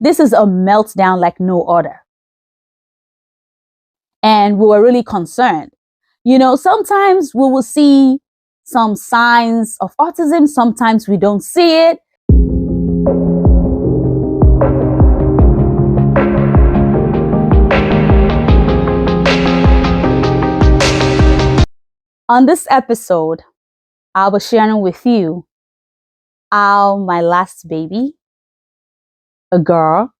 This is a meltdown like no other. And we were really concerned. Sometimes we will see some signs of autism, sometimes we don't see it. On this episode, I'll be sharing with you how my last baby, a girl,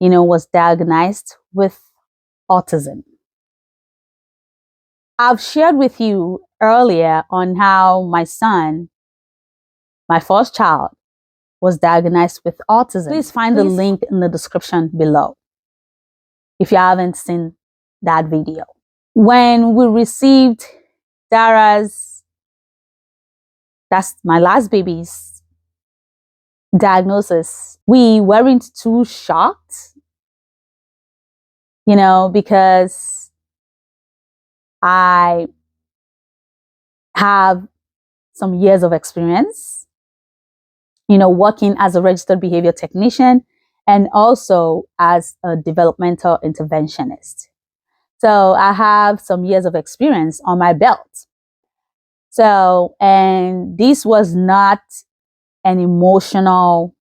was diagnosed with autism. I've shared with you earlier on how my son, my first child, was diagnosed with autism. Please find the link in the description below if you haven't seen that video. When we received Dara's, that's my last baby's diagnosis, we weren't too shocked, because I have some years of experience, working as a registered behavior technician and also as a developmental interventionist. So I have some years of experience on my belt. So, and this was not an emotional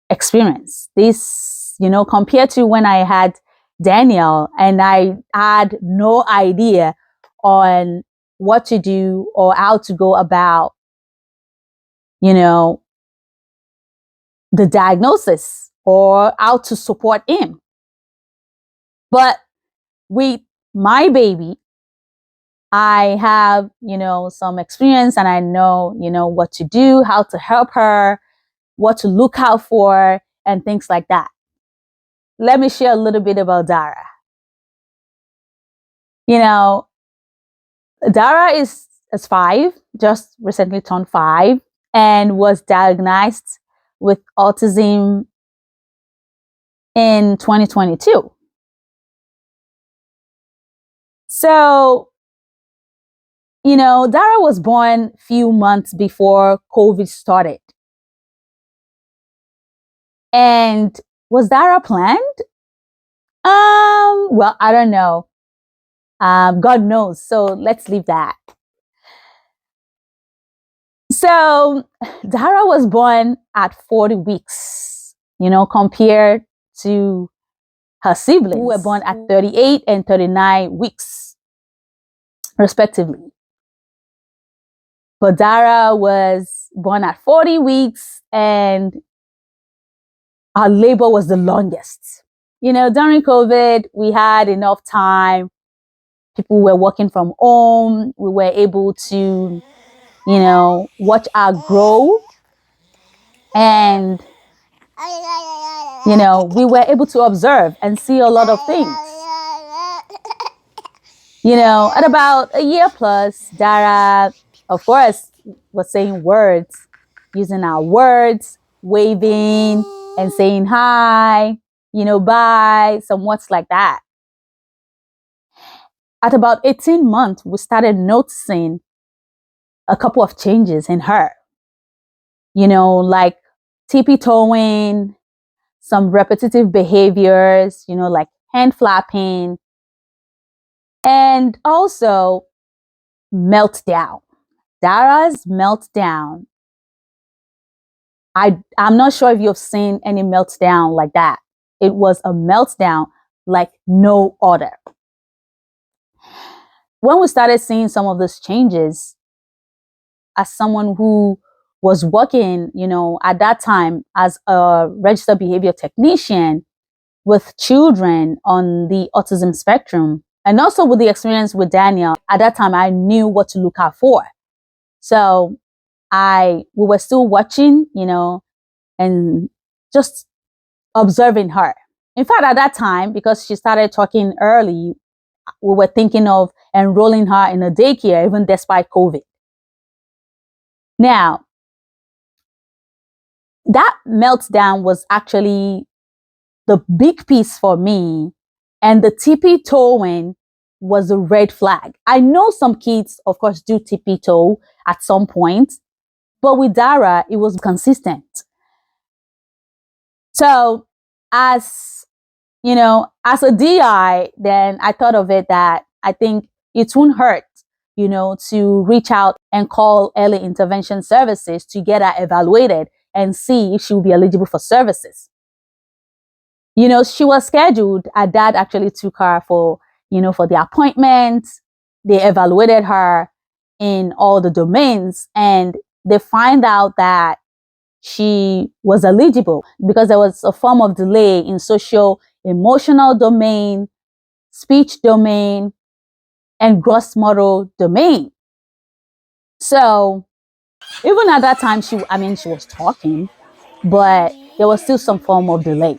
experience. This, compared to when I had Daniel and I had no idea on what to do or how to go about, the diagnosis or how to support him. But with my baby, I have, some experience and I know, what to do, how to help her, what to look out for, and things like that. Let me share a little bit about Dara. Dara is 5, just recently turned 5, and was diagnosed with autism in 2022. So, Dara was born a few months before COVID started. And was Dara planned? Well, I don't know. God knows. So let's leave that. So Dara was born at 40 weeks, compared to her siblings who were born at 38 and 39 weeks, respectively. But Dara was born at 40 weeks and her labor was the longest. During COVID, we had enough time. People were working from home. We were able to, watch her grow. And, we were able to observe and see a lot of things. At about a year plus, Dara, of course, was saying words, using our words, waving and saying hi, bye, some words like that. At about 18 months, we started noticing a couple of changes in her, like tippy-toeing, some repetitive behaviors, like hand flapping, and also meltdown. Dara's meltdown. I'm not sure if you've seen any meltdown like that. It was a meltdown like no other. When we started seeing some of those changes, as someone who was working, at that time as a registered behavior technician with children on the autism spectrum, and also with the experience with Daniel, at that time, I knew what to look out for. So we were still watching, and just observing her. In fact, at that time, because she started talking early, we were thinking of enrolling her in a daycare, even despite COVID. Now, that meltdown was actually the big piece for me, and the tippy-toeing was a red flag. I know some kids, of course, do tippy-toe at some point, but with Dara, it was consistent. So as as a DI, then I thought of it that I think it won't hurt, to reach out and call early intervention services to get her evaluated and see if she will be eligible for services. She was scheduled. Her dad actually took her for the appointment. They evaluated her in all the domains, and they find out that she was eligible because there was a form of delay in social emotional domain, speech domain, and gross motor domain. So even at that time, she was talking, but there was still some form of delay.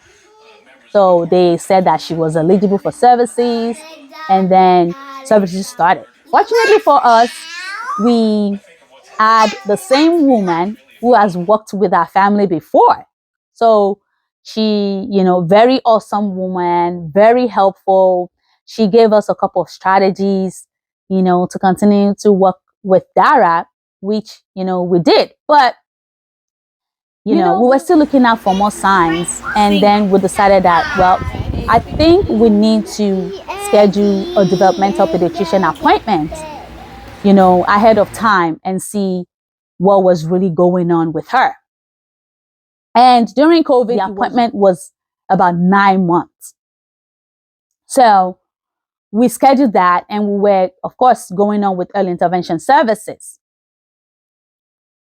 So they said that she was eligible for services, and then services started. Fortunately for us, we had the same woman who has worked with our family before. So she, very awesome woman, very helpful. She gave us a couple of strategies, to continue to work with Dara, which, we did. But we were still looking out for more signs. And then we decided that, well, I think we need to schedule a developmental pediatrician appointment, ahead of time and see what was really going on with her. And during COVID, the appointment was about 9 months. So we scheduled that, and we were, of course, going on with early intervention services.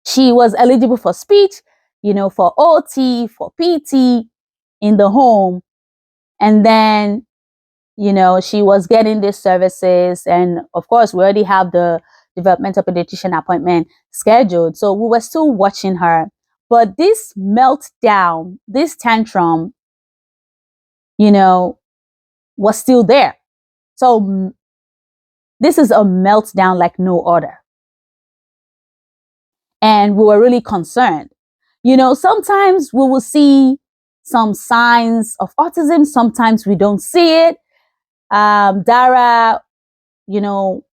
She was eligible for speech, for OT, for PT in the home. And then, she was getting these services. And of course, we already have the developmental pediatrician appointment scheduled. So we were still watching her. But this meltdown, this tantrum, was still there. So this is a meltdown like no other. And we were really concerned. Sometimes we will see some signs of autism. Sometimes we don't see it. Dara,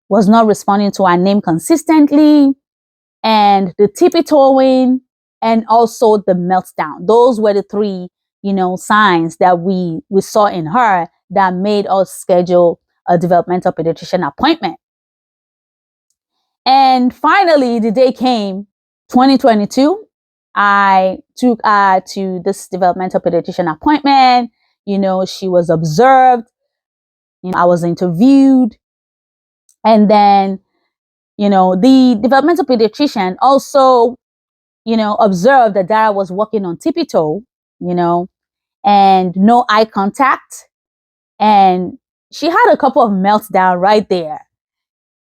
was not responding to our name consistently. And the tippy-toeing and also the meltdown. Those were the three, signs that we saw in her that made us schedule a developmental pediatrician appointment. And finally, the day came, 2022. I took her to this developmental pediatrician appointment. She was observed. I was interviewed. And then, the developmental pediatrician also, observed that Dara was walking on tippy-toe, and no eye contact. And she had a couple of meltdowns right there,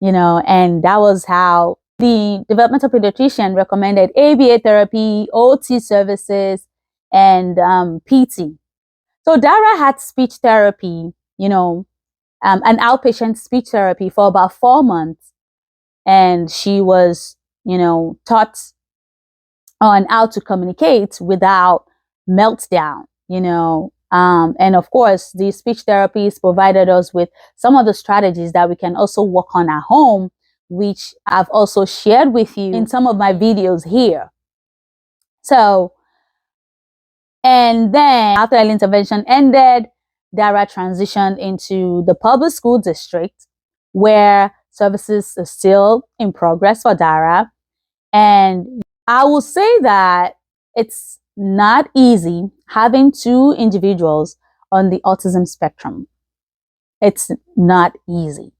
and that was how the developmental pediatrician recommended ABA therapy, OT services, and PT. So Dara had speech therapy, an outpatient speech therapy for about 4 months. And she was, taught on how to communicate without meltdown, and of course, the speech therapists provided us with some of the strategies that we can also work on at home, which I've also shared with you in some of my videos here. So, and then after early intervention ended, Dara transitioned into the public school district where services are still in progress for Dara. And I will say that it's not easy having two individuals on the autism spectrum. It's not easy,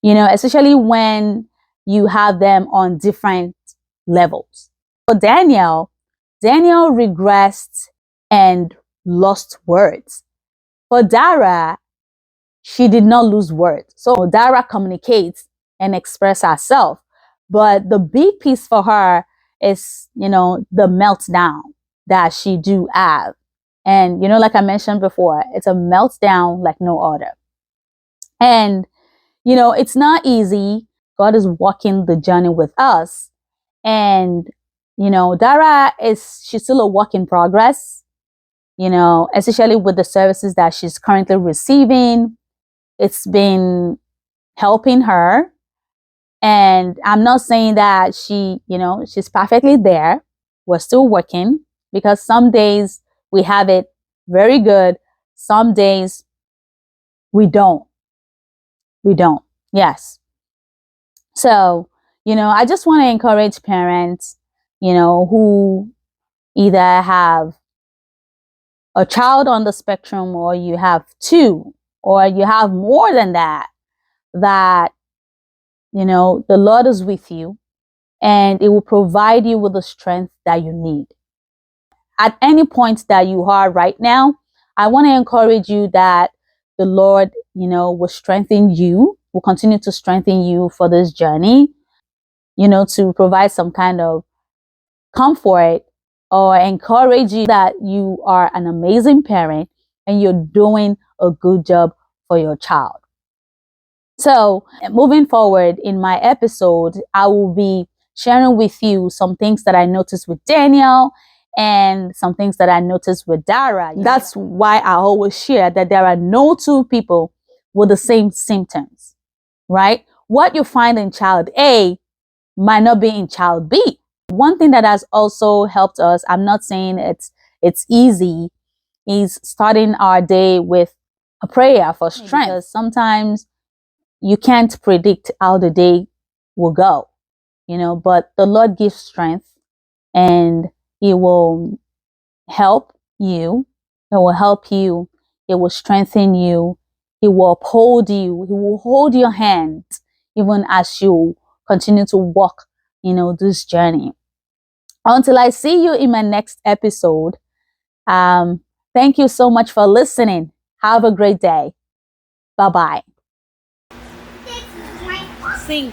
especially when you have them on different levels. For Daniel regressed and lost words. For Dara, she did not lose words. So Dara communicates and expresses herself. But the big piece for her is, the meltdown that she do have. And, like I mentioned before, it's a meltdown like no other. And, it's not easy. God is walking the journey with us. And, Dara she's still a work in progress, especially with the services that she's currently receiving. It's been helping her. And I'm not saying that she's perfectly there. We're still working because some days we have it very good. Some days we don't. Yes. So, I just want to encourage parents, who either have a child on the spectrum, or you have two, or you have more than that, the Lord is with you, and it will provide you with the strength that you need. At any point that you are right now, I want to encourage you that the Lord, will strengthen you, will continue to strengthen you for this journey, to provide some kind of comfort or encourage you that you are an amazing parent and you're doing a good job for your child. So, moving forward in my episode, I will be sharing with you some things that I noticed with Daniel and some things that I noticed with Dara. That's why I always share that there are no two people with the same symptoms, right? What you find in child A might not be in child B. One thing that has also helped us, I'm not saying it's easy, is starting our day with a prayer for strength. Because sometimes you can't predict how the day will go, but the Lord gives strength, and He will help you. It will help you. It will strengthen you. He will uphold you. He will hold your hand even as you continue to walk, this journey. Until I see you in my next episode, thank you so much for listening. Have a great day. Bye-bye. Sing.